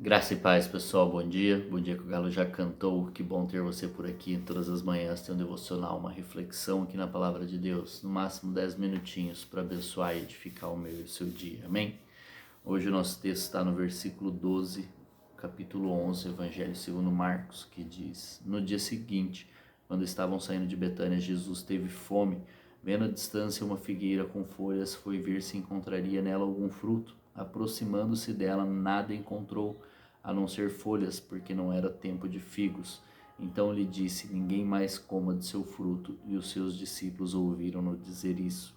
Graça e paz, pessoal. Bom dia. Bom dia que o Galo já cantou. Que bom ter você por aqui. Todas as manhãs tem um devocional, uma reflexão aqui na Palavra de Deus. No máximo 10 minutinhos para abençoar e edificar o meu e o seu dia. Amém? Hoje o nosso texto está no versículo 12, capítulo 11, Evangelho segundo Marcos, que diz: No dia seguinte, quando estavam saindo de Betânia, Jesus teve fome. Vendo à distância uma figueira com folhas, foi ver se encontraria nela algum fruto. Aproximando-se dela, nada encontrou, a não ser folhas, porque não era tempo de figos. Então lhe disse: Ninguém mais coma de seu fruto. E os seus discípulos ouviram-no dizer isso.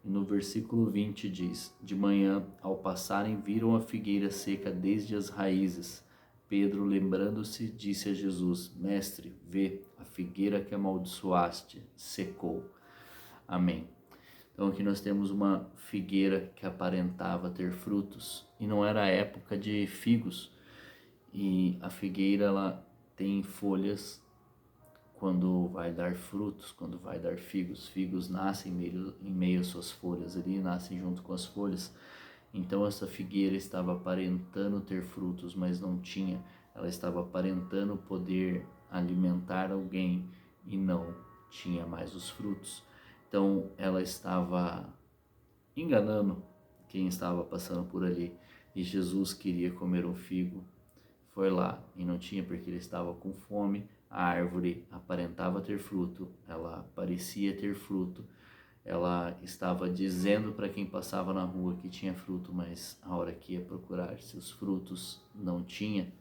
E no versículo 20 diz: De manhã, ao passarem, viram a figueira seca desde as raízes. Pedro, lembrando-se, disse a Jesus: Mestre, vê, a figueira que amaldiçoaste secou. Amém. Então aqui nós temos uma figueira que aparentava ter frutos, e não era a época de figos. E a figueira, ela tem folhas quando vai dar frutos, quando vai dar figos. Figos nascem em meio às suas folhas ali, nascem junto com as folhas. Então essa figueira estava aparentando ter frutos, mas não tinha. Ela estava aparentando poder alimentar alguém e não tinha mais os frutos. Então ela estava enganando quem estava passando por ali. E Jesus queria comer um figo, foi lá e não tinha porque ele estava com fome. A árvore aparentava ter fruto, ela parecia ter fruto, ela estava dizendo para quem passava na rua que tinha fruto, mas a hora que ia procurar seus frutos não tinha.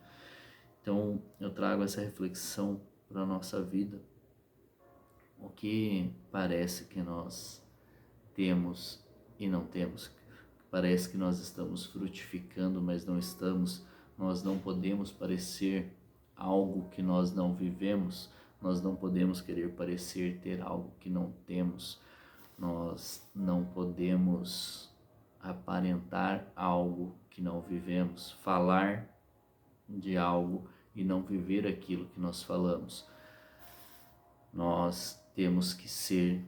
Então eu trago essa reflexão para a nossa vida. O que parece que nós temos e não temos, parece que nós estamos frutificando, mas não estamos. Nós não podemos parecer algo que nós não vivemos, nós não podemos querer parecer ter algo que não temos, nós não podemos aparentar algo que não vivemos, falar de algo e não viver aquilo que nós falamos. Nós temos que ser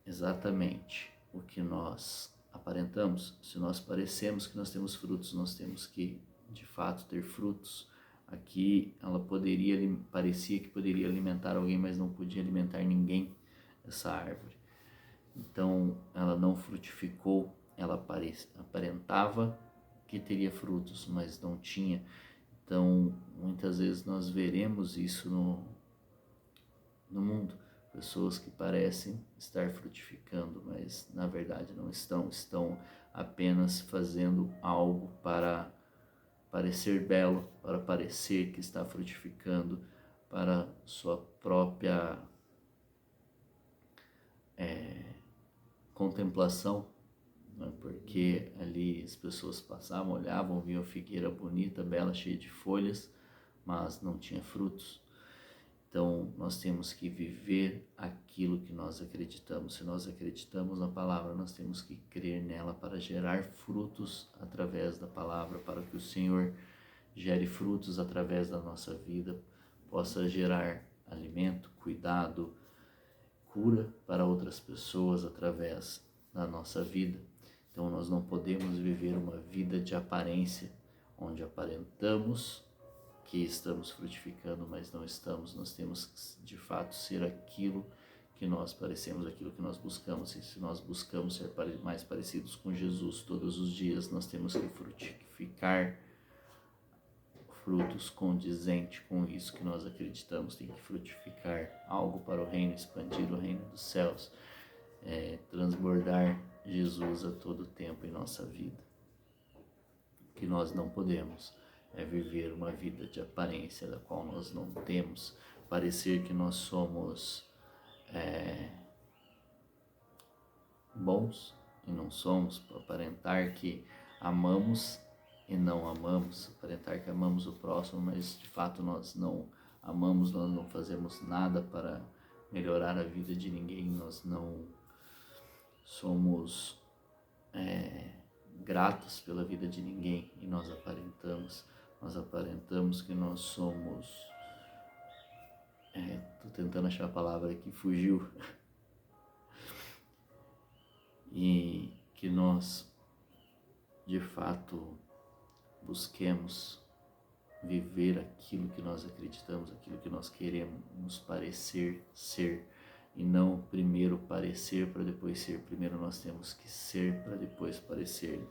exatamente o que nós aparentamos. Se nós parecemos que nós temos frutos, nós temos que de fato ter frutos. Aqui ela parecia que poderia alimentar alguém, mas não podia alimentar ninguém, essa árvore. Então ela não frutificou, ela aparentava que teria frutos, mas não tinha. Então muitas vezes nós veremos isso no mundo, pessoas que parecem estar frutificando, mas na verdade não estão apenas fazendo algo para parecer belo, para parecer que está frutificando, para sua própria contemplação, né? Porque ali as pessoas passavam, olhavam, viam a figueira bonita, bela, cheia de folhas, mas não tinha frutos. Então, nós temos que viver aquilo que nós acreditamos. Se nós acreditamos na palavra, nós temos que crer nela para gerar frutos através da palavra, para que o Senhor gere frutos através da nossa vida, possa gerar alimento, cuidado, cura para outras pessoas através da nossa vida. Então, nós não podemos viver uma vida de aparência, onde aparentamos que estamos frutificando, mas não estamos. Nós temos que de fato ser aquilo que nós parecemos, aquilo que nós buscamos. E se nós buscamos ser mais parecidos com Jesus todos os dias, nós temos que frutificar frutos condizentes com isso que nós acreditamos. Tem que frutificar algo para o reino, expandir o reino dos céus, transbordar Jesus a todo tempo em nossa vida. O que nós não podemos é viver uma vida de aparência da qual nós não temos, parecer que nós somos bons e não somos, aparentar que amamos e não amamos, aparentar que amamos o próximo, mas de fato nós não amamos, nós não fazemos nada para melhorar a vida de ninguém, nós não somos gratos pela vida de ninguém e nós aparentamos que nós somos, tô tentando achar a palavra que fugiu, e que nós de fato busquemos viver aquilo que nós acreditamos, aquilo que nós queremos parecer ser, e não primeiro parecer para depois ser. Primeiro nós temos que ser para depois parecer.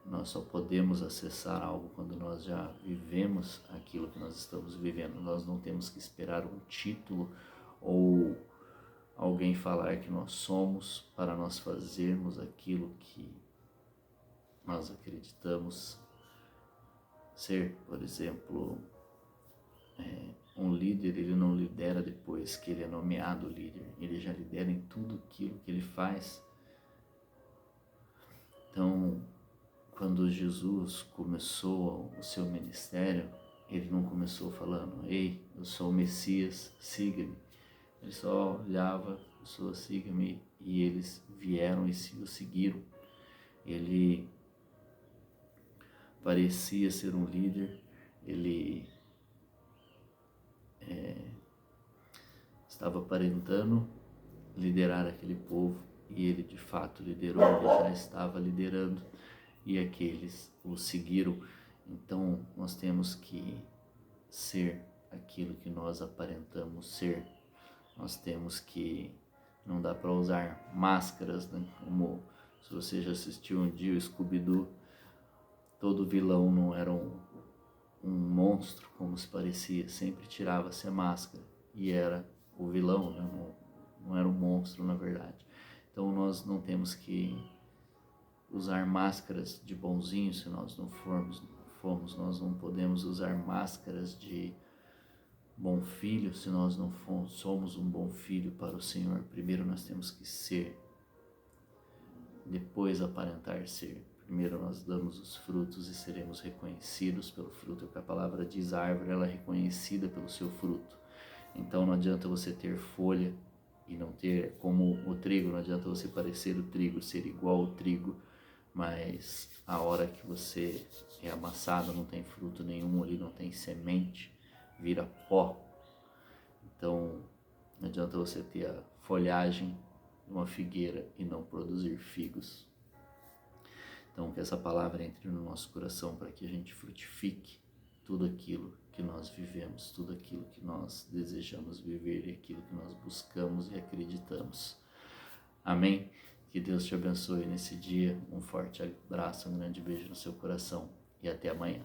Nós só podemos acessar algo quando nós já vivemos aquilo que nós estamos vivendo. Nós não temos que esperar um título ou alguém falar que nós somos para nós fazermos aquilo que nós acreditamos ser. Por exemplo, um líder, ele não lidera depois que ele é nomeado líder, ele já lidera em tudo aquilo que ele faz. Então, quando Jesus começou o seu ministério, ele não começou falando: ei, eu sou o Messias, siga-me. Ele só olhava: a pessoa, siga-me, e eles vieram e o seguiram. Ele parecia ser um líder, ele estava aparentando liderar aquele povo, e ele de fato liderou, ele já estava liderando, e aqueles o seguiram. Então nós temos que ser aquilo que nós aparentamos ser. Nós temos que, não dá para usar máscaras, né? Como se você já assistiu um dia o Scooby-Doo, todo vilão não era um monstro como se parecia, sempre tirava-se a máscara e era o vilão, né? Não era um monstro na verdade. Então nós não temos que usar máscaras de bonzinhos se nós não formos, nós não podemos usar máscaras de bom filho se nós não somos um bom filho para o Senhor. Primeiro nós temos que ser, depois aparentar ser. Primeiro nós damos os frutos e seremos reconhecidos pelo fruto. É o que a palavra diz: a árvore ela é reconhecida pelo seu fruto. Então não adianta você ter folha e não ter, como o trigo, não adianta você parecer o trigo, ser igual ao trigo, mas a hora que você é amassado não tem fruto nenhum, ali não tem semente, vira pó. Então não adianta você ter a folhagem de uma figueira e não produzir figos. Então que essa palavra entre no nosso coração para que a gente frutifique tudo aquilo que nós vivemos, tudo aquilo que nós desejamos viver e aquilo que nós buscamos e acreditamos. Amém? Que Deus te abençoe nesse dia. Um forte abraço, um grande beijo no seu coração e até amanhã.